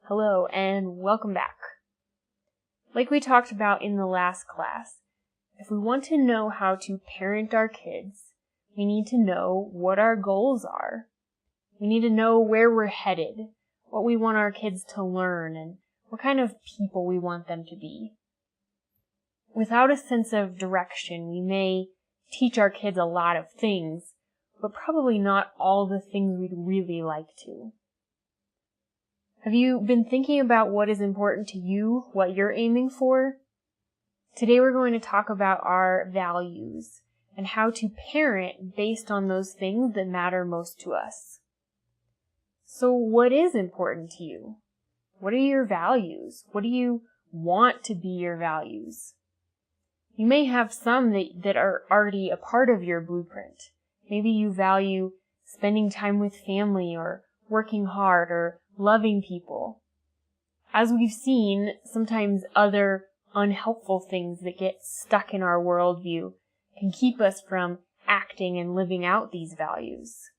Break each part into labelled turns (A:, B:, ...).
A: Hello and welcome back. Like we talked about in the last class, if we want to know how to parent our kids, we need to know what our goals are. We need to know where we're headed, what we want our kids to learn, and what kind of people we want them to be. Without a sense of direction, we may teach our kids a lot of things, but probably not all the things we'd really like to. Have you been thinking about what is important to you, what you're aiming for? Today we're going to talk about our values and how to parent based on those things that matter most to us. So what is important to you? What are your values? What do you want to be your values? You may have some that are already a part of your blueprint. Maybe you value spending time with family or working hard or loving people. As we've seen, sometimes other unhelpful things that get stuck in our worldview can keep us from acting and living out these values.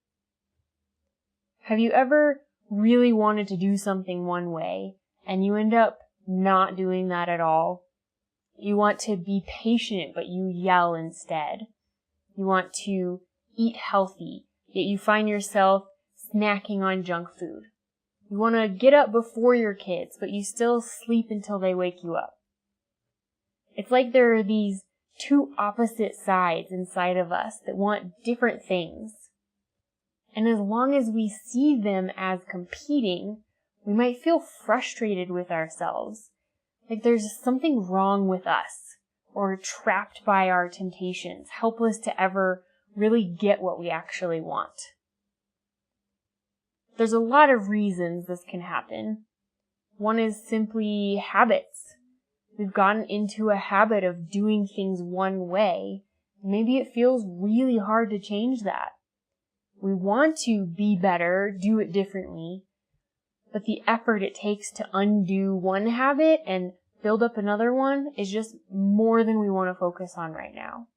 A: Have you ever really wanted to do something one way and you end up not doing that at all? You want to be patient, but you yell instead. You want to eat healthy, yet you find yourself snacking on junk food. You want to get up before your kids, but you still sleep until they wake you up. It's like there are these two opposite sides inside of us that want different things. And as long as we see them as competing, we might feel frustrated with ourselves, like there's something wrong with us, or trapped by our temptations, helpless to ever really get what we actually want. There's a lot of reasons this can happen. One is simply habits. We've gotten into a habit of doing things one way. Maybe it feels really hard to change that. We want to be better, do it differently, but the effort it takes to undo one habit and build up another one is just more than we want to focus on right now.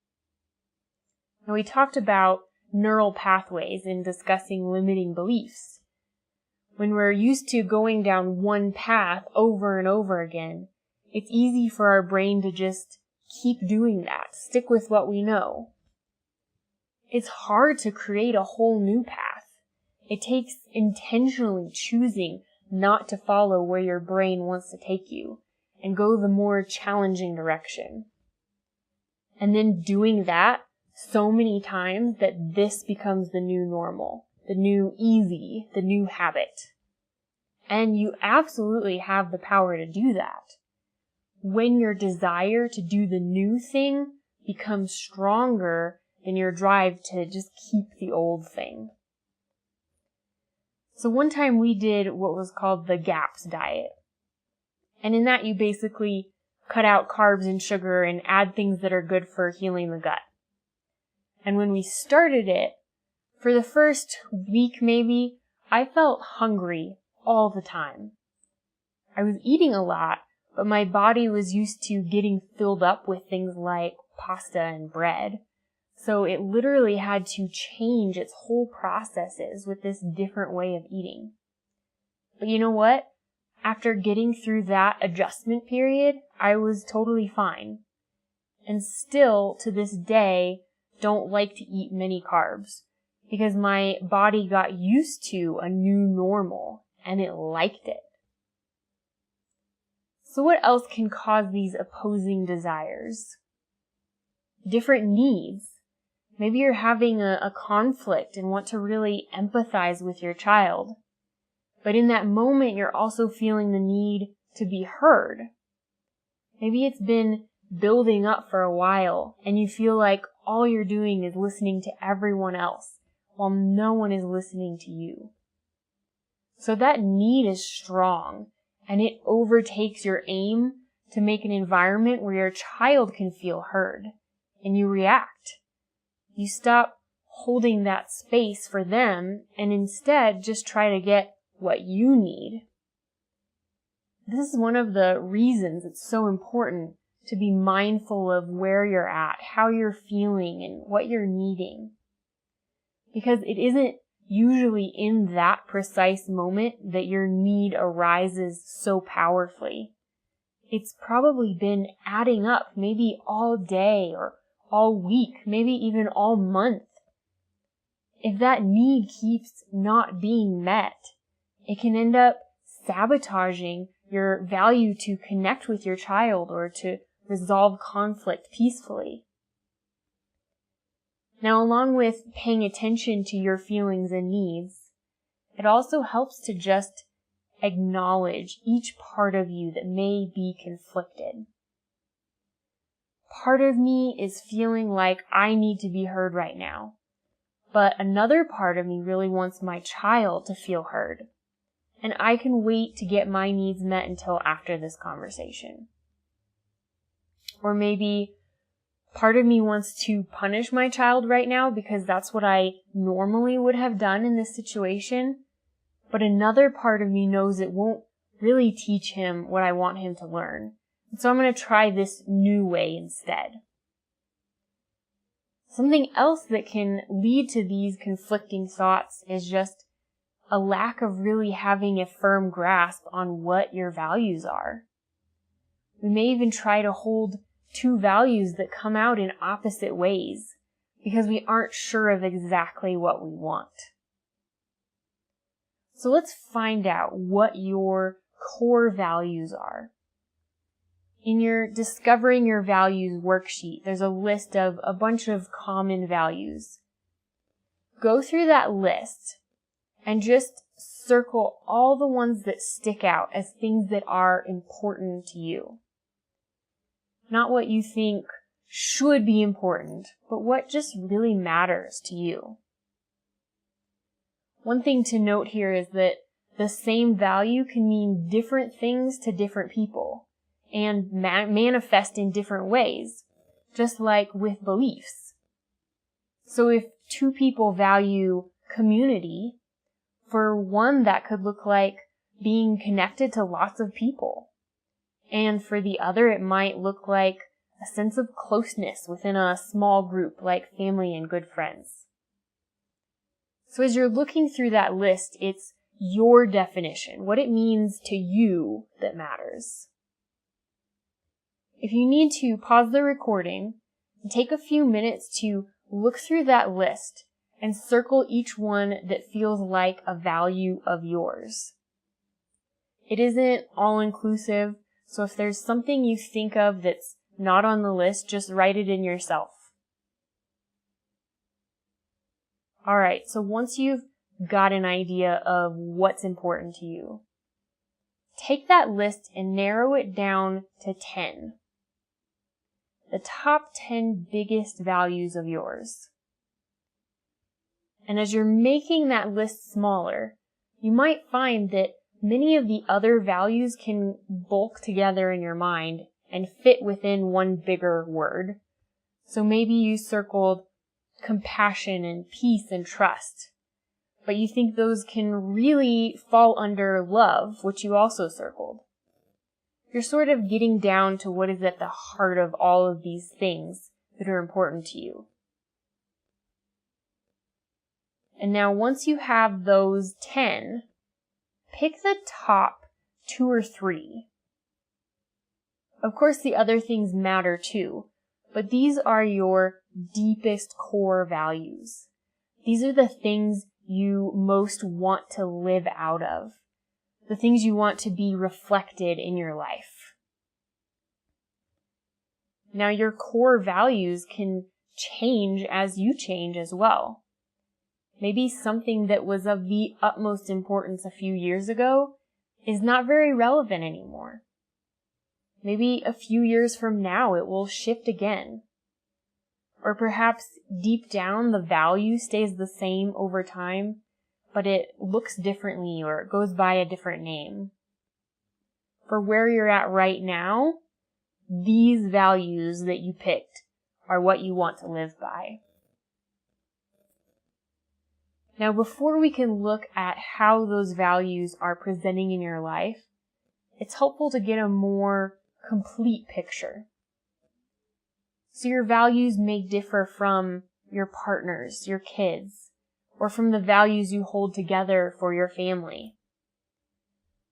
A: Now, we talked about neural pathways in discussing limiting beliefs. When we're used to going down one path over and over again, it's easy for our brain to just keep doing that, stick with what we know. It's hard to create a whole new path. It takes intentionally choosing not to follow where your brain wants to take you and go the more challenging direction. And then doing that so many times that this becomes the new normal, the new easy, the new habit. And you absolutely have the power to do that. When your desire to do the new thing becomes stronger than your drive to just keep the old thing. So one time we did what was called the GAPS diet. And in that you basically cut out carbs and sugar and add things that are good for healing the gut. And when we started it, for the first week maybe, I felt hungry all the time. I was eating a lot, but my body was used to getting filled up with things like pasta and bread. So it literally had to change its whole processes with this different way of eating. But you know what? After getting through that adjustment period, I was totally fine. And still, to this day, don't like to eat many carbs because my body got used to a new normal and it liked it. So what else can cause these opposing desires? Different needs. Maybe you're having a conflict and want to really empathize with your child. But in that moment, you're also feeling the need to be heard. Maybe it's been building up for a while and you feel like all you're doing is listening to everyone else while no one is listening to you. So that need is strong and it overtakes your aim to make an environment where your child can feel heard and you react. You stop holding that space for them and instead just try to get what you need. This is one of the reasons it's so important to be mindful of where you're at, how you're feeling, and what you're needing. Because it isn't usually in that precise moment that your need arises so powerfully. It's probably been adding up, maybe all day or all week, maybe even all month. If that need keeps not being met, it can end up sabotaging your value to connect with your child or to resolve conflict peacefully. Now, along with paying attention to your feelings and needs, it also helps to just acknowledge each part of you that may be conflicted. Part of me is feeling like I need to be heard right now, but another part of me really wants my child to feel heard, and I can wait to get my needs met until after this conversation. Or maybe part of me wants to punish my child right now because that's what I normally would have done in this situation, but another part of me knows it won't really teach him what I want him to learn. And so I'm going to try this new way instead. Something else that can lead to these conflicting thoughts is just a lack of really having a firm grasp on what your values are. We may even try to hold two values that come out in opposite ways because we aren't sure of exactly what we want. So let's find out what your core values are. In your Discovering Your Values worksheet, there's a list of a bunch of common values. Go through that list and just circle all the ones that stick out as things that are important to you. Not what you think should be important, but what just really matters to you. One thing to note here is that the same value can mean different things to different people and manifest in different ways, just like with beliefs. So if two people value community, for one that could look like being connected to lots of people. And for the other it might look like a sense of closeness within a small group like family and good friends. So as you're looking through that list, it's your definition, what it means to you that matters. If you need to, pause the recording and take a few minutes to look through that list and circle each one that feels like a value of yours. It isn't all-inclusive, so if there's something you think of that's not on the list, just write it in yourself. Alright, so once you've got an idea of what's important to you, take that list and narrow it down to 10. The top 10 biggest values of yours. And as you're making that list smaller, you might find that many of the other values can bulk together in your mind and fit within one bigger word. So maybe you circled compassion and peace and trust, but you think those can really fall under love, which you also circled. You're sort of getting down to what is at the heart of all of these things that are important to you. And now once you have those 10, pick the top 2 or 3. Of course, the other things matter too, but these are your deepest core values. These are the things you most want to live out of, the things you want to be reflected in your life. Now, your core values can change as you change as well. Maybe something that was of the utmost importance a few years ago is not very relevant anymore. Maybe a few years from now it will shift again. Or perhaps deep down the value stays the same over time, but it looks differently or it goes by a different name. For where you're at right now, these values that you picked are what you want to live by. Now, before we can look at how those values are presenting in your life, it's helpful to get a more complete picture. So your values may differ from your partners, your kids, or from the values you hold together for your family.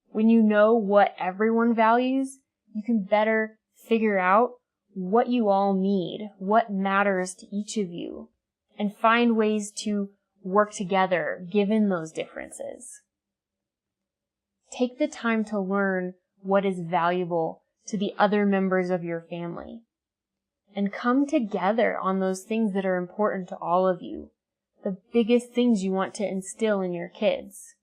A: When you know what everyone values, you can better figure out what you all need, what matters to each of you, and find ways to work together given those differences. Take the time to learn what is valuable to the other members of your family, and come together on those things that are important to all of you, the biggest things you want to instill in your kids,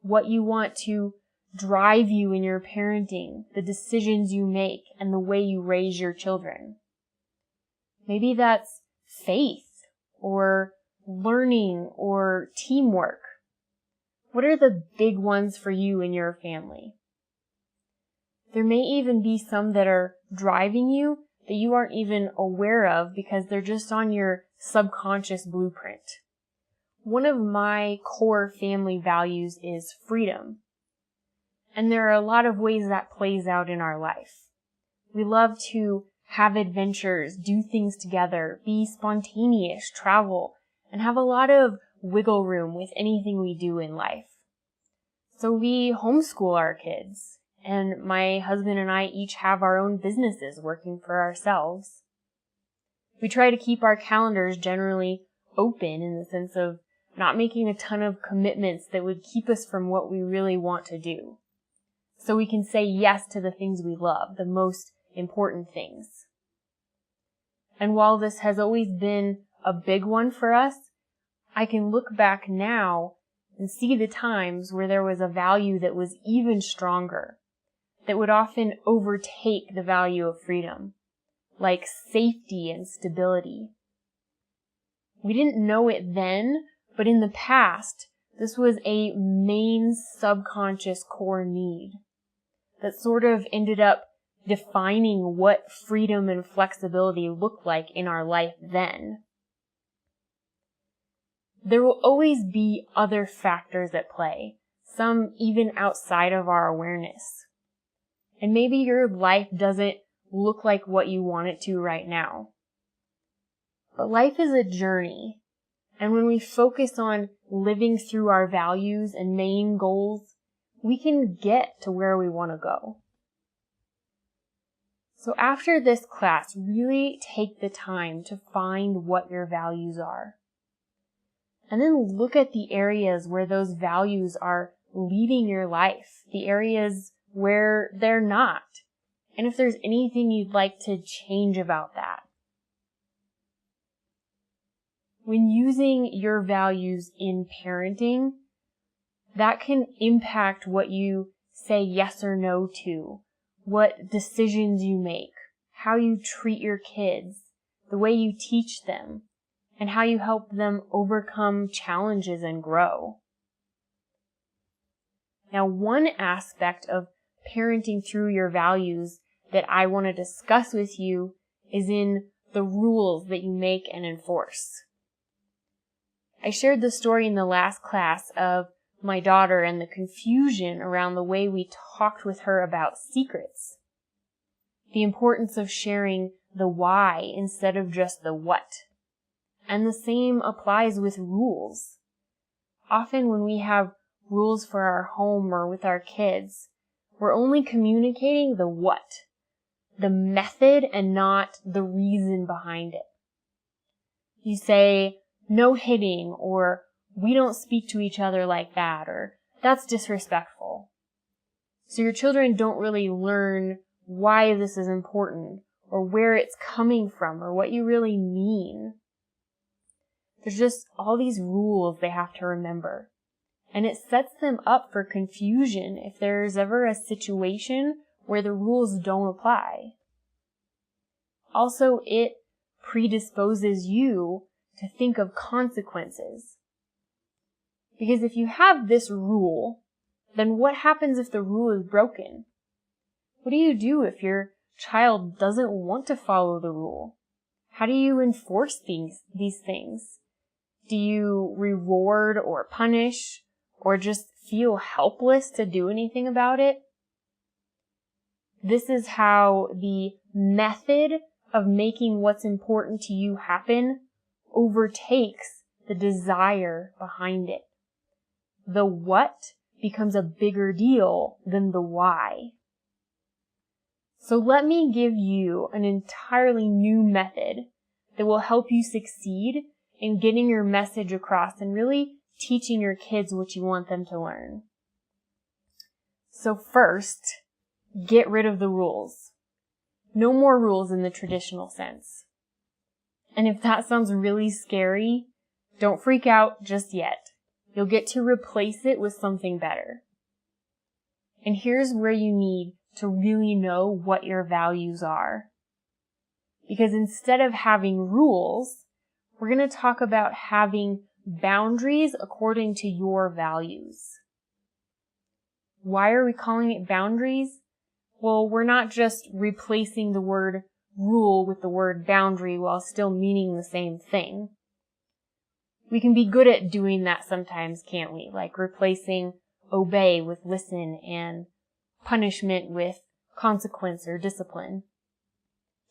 A: what you want to drive you in your parenting, the decisions you make, and the way you raise your children. Maybe that's faith, or learning, or teamwork. What are the big ones for you and your family? There may even be some that are driving you that you aren't even aware of because they're just on your subconscious blueprint. One of my core family values is freedom. And there are a lot of ways that plays out in our life. We love to have adventures, do things together, be spontaneous, travel, and have a lot of wiggle room with anything we do in life. So we homeschool our kids, and my husband and I each have our own businesses working for ourselves. We try to keep our calendars generally open in the sense of not making a ton of commitments that would keep us from what we really want to do. So we can say yes to the things we love, the most important things. And while this has always been a big one for us, I can look back now and see the times where there was a value that was even stronger, that would often overtake the value of freedom, like safety and stability. We didn't know it then, but in the past, this was a main subconscious core need that sort of ended up defining what freedom and flexibility looked like in our life then. There will always be other factors at play, some even outside of our awareness. And maybe your life doesn't look like what you want it to right now. But life is a journey, and when we focus on living through our values and main goals, we can get to where we want to go. So after this class, really take the time to find what your values are. And then look at the areas where those values are leading your life, the areas where they're not, and if there's anything you'd like to change about that. When using your values in parenting, that can impact what you say yes or no to, what decisions you make, how you treat your kids, the way you teach them, and how you help them overcome challenges and grow. Now, one aspect of parenting through your values that I want to discuss with you is in the rules that you make and enforce. I shared the story in the last class of my daughter and the confusion around the way we talked with her about secrets. The importance of sharing the why instead of just the what. And the same applies with rules. Often when we have rules for our home or with our kids, we're only communicating the what, the method, and not the reason behind it. You say, no hitting, or we don't speak to each other like that, or that's disrespectful. So your children don't really learn why this is important, or where it's coming from, or what you really mean. There's just all these rules they have to remember. And it sets them up for confusion if there's ever a situation where the rules don't apply. Also, it predisposes you to think of consequences. Because if you have this rule, then what happens if the rule is broken? What do you do if your child doesn't want to follow the rule? How do you enforce these things? Do you reward or punish, or just feel helpless to do anything about it? This is how the method of making what's important to you happen overtakes the desire behind it. The what becomes a bigger deal than the why. So let me give you an entirely new method that will help you succeed in getting your message across and really teaching your kids what you want them to learn. So first, get rid of the rules. No more rules in the traditional sense. And if that sounds really scary, don't freak out just yet. You'll get to replace it with something better. And here's where you need to really know what your values are. Because instead of having rules, we're going to talk about having boundaries according to your values. Why are we calling it boundaries? Well, we're not just replacing the word rule with the word boundary while still meaning the same thing. We can be good at doing that sometimes, can't we? Like replacing obey with listen and punishment with consequence or discipline,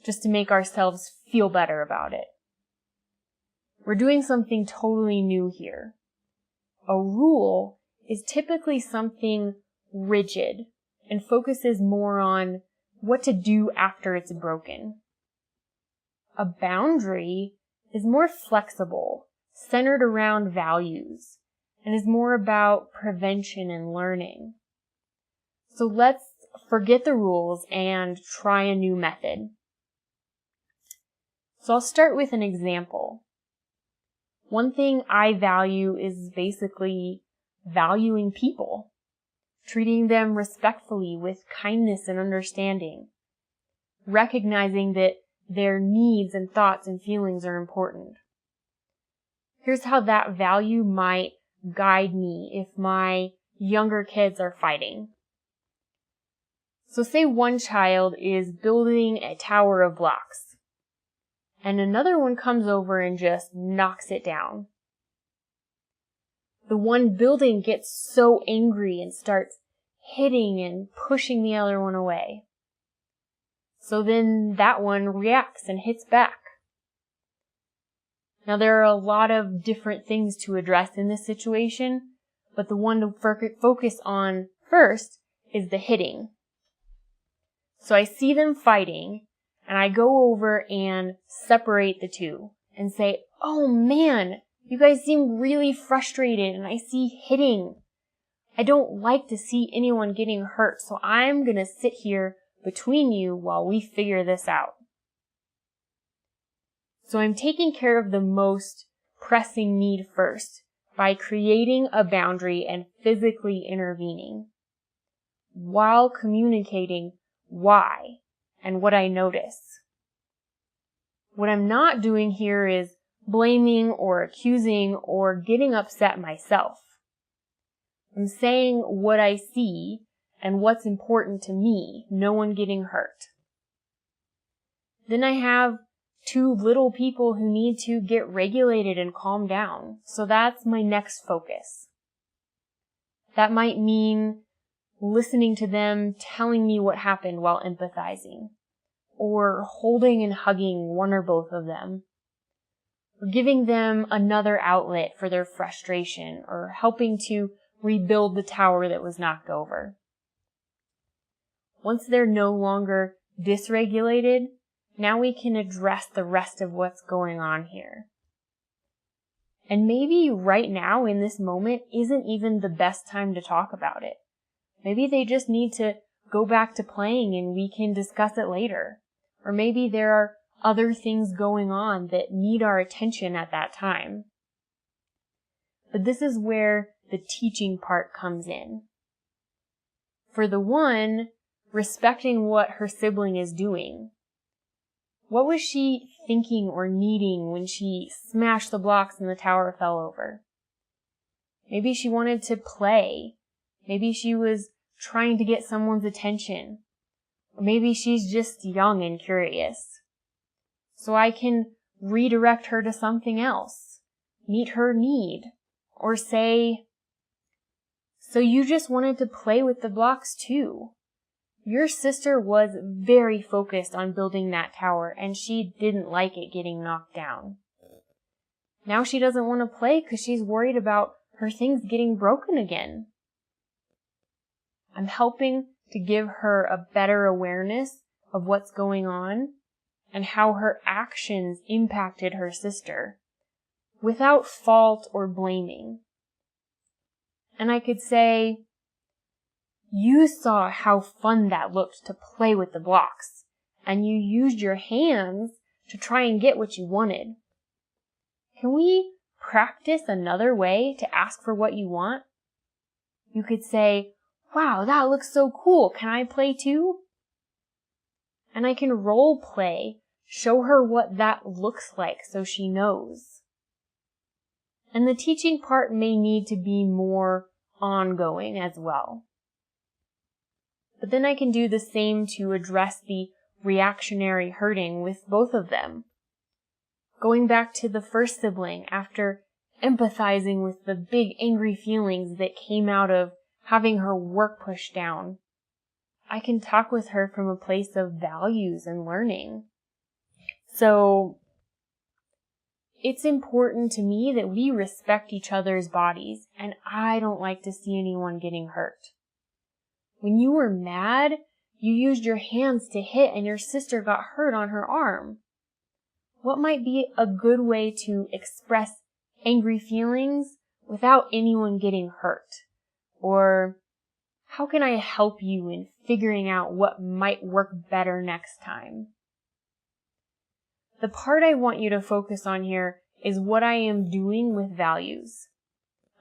A: just to make ourselves feel better about it. We're doing something totally new here. A rule is typically something rigid and focuses more on what to do after it's broken. A boundary is more flexible, centered around values, and is more about prevention and learning. So let's forget the rules and try a new method. So I'll start with an example. One thing I value is basically valuing people, treating them respectfully with kindness and understanding, recognizing that their needs and thoughts and feelings are important. Here's how that value might guide me if my younger kids are fighting. So say one child is building a tower of blocks, and another one comes over and just knocks it down. The one building gets so angry and starts hitting and pushing the other one away. So then that one reacts and hits back. Now there are a lot of different things to address in this situation, but the one to focus on first is the hitting. So I see them fighting, and I go over and separate the two and say, "Oh man, you guys seem really frustrated and I see hitting. I don't like to see anyone getting hurt, so I'm going to sit here between you while we figure this out." So I'm taking care of the most pressing need first by creating a boundary and physically intervening while communicating why and what I notice. What I'm not doing here is blaming or accusing or getting upset myself. I'm saying what I see and what's important to me, no one getting hurt. Then I have two little people who need to get regulated and calm down. So that's my next focus. That might mean listening to them telling me what happened while empathizing, or holding and hugging one or both of them, or giving them another outlet for their frustration, or helping to rebuild the tower that was knocked over. Once they're no longer dysregulated, now we can address the rest of what's going on here. And maybe right now in this moment isn't even the best time to talk about it. Maybe they just need to go back to playing and we can discuss it later. Or maybe there are other things going on that need our attention at that time. But this is where the teaching part comes in. For the one, respecting what her sibling is doing. What was she thinking or needing when she smashed the blocks and the tower fell over? Maybe she wanted to play. Maybe she was trying to get someone's attention. Or maybe she's just young and curious. So I can redirect her to something else, meet her need, or say, "So you just wanted to play with the blocks too. Your sister was very focused on building that tower and she didn't like it getting knocked down. Now she doesn't want to play because she's worried about her things getting broken again. I'm helping to give her a better awareness of what's going on and how her actions impacted her sister without fault or blaming. And I could say, you saw how fun that looked to play with the blocks, and you used your hands to try and get what you wanted. Can we practice another way to ask for what you want? You could say, wow, that looks so cool. Can I play too? And I can role play, show her what that looks like so she knows. And the teaching part may need to be more ongoing as well. But then I can do the same to address the reactionary hurting with both of them. Going back to the first sibling, after empathizing with the big angry feelings that came out of having her work pushed down, I can talk with her from a place of values and learning. So it's important to me that we respect each other's bodies, and I don't like to see anyone getting hurt. When you were mad, you used your hands to hit and your sister got hurt on her arm. What might be a good way to express angry feelings without anyone getting hurt? Or how can I help you in figuring out what might work better next time? The part I want you to focus on here is what I am doing with values.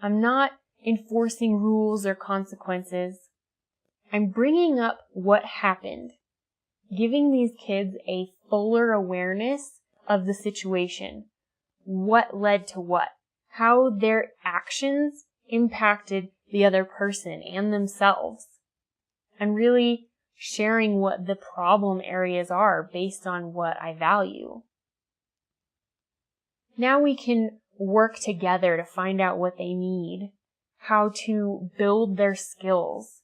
A: I'm not enforcing rules or consequences. I'm bringing up what happened, giving these kids a fuller awareness of the situation, what led to what, how their actions impacted the other person and themselves, and really sharing what the problem areas are based on what I value. Now we can work together to find out what they need, how to build their skills,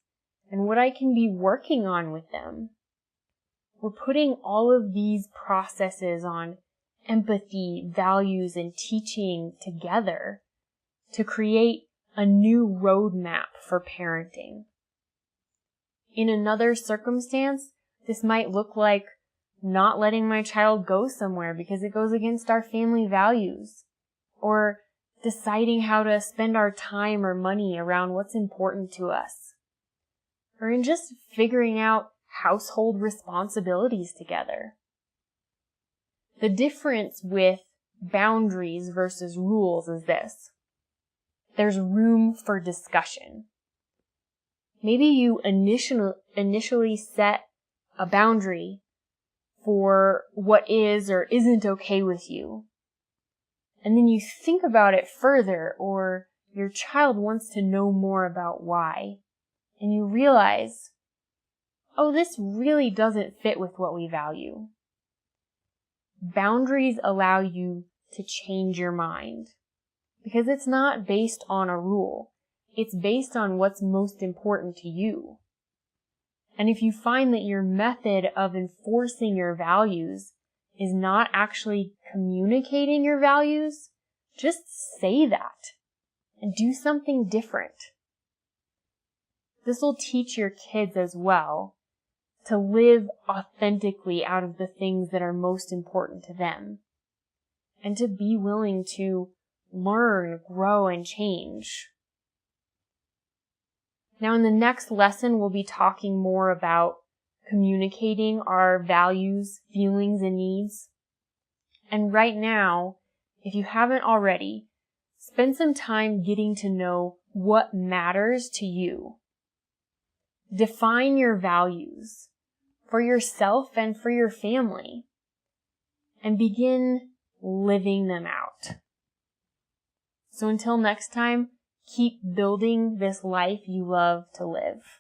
A: and what I can be working on with them. We're putting all of these processes on empathy, values, and teaching together to create a new roadmap for parenting. In another circumstance, this might look like not letting my child go somewhere because it goes against our family values, or deciding how to spend our time or money around what's important to us, or in just figuring out household responsibilities together. The difference with boundaries versus rules is this. There's room for discussion. Maybe you initially set a boundary for what is or isn't okay with you. And then you think about it further, or your child wants to know more about why. And you realize, oh, this really doesn't fit with what we value. Boundaries allow you to change your mind because it's not based on a rule. It's based on what's most important to you. And if you find that your method of enforcing your values is not actually communicating your values, just say that and do something different. This will teach your kids as well to live authentically out of the things that are most important to them, and to be willing to learn, grow, and change. Now, in the next lesson, we'll be talking more about communicating our values, feelings, and needs. And right now, if you haven't already, spend some time getting to know what matters to you. Define your values for yourself and for your family, and begin living them out. So until next time, keep building this life you love to live.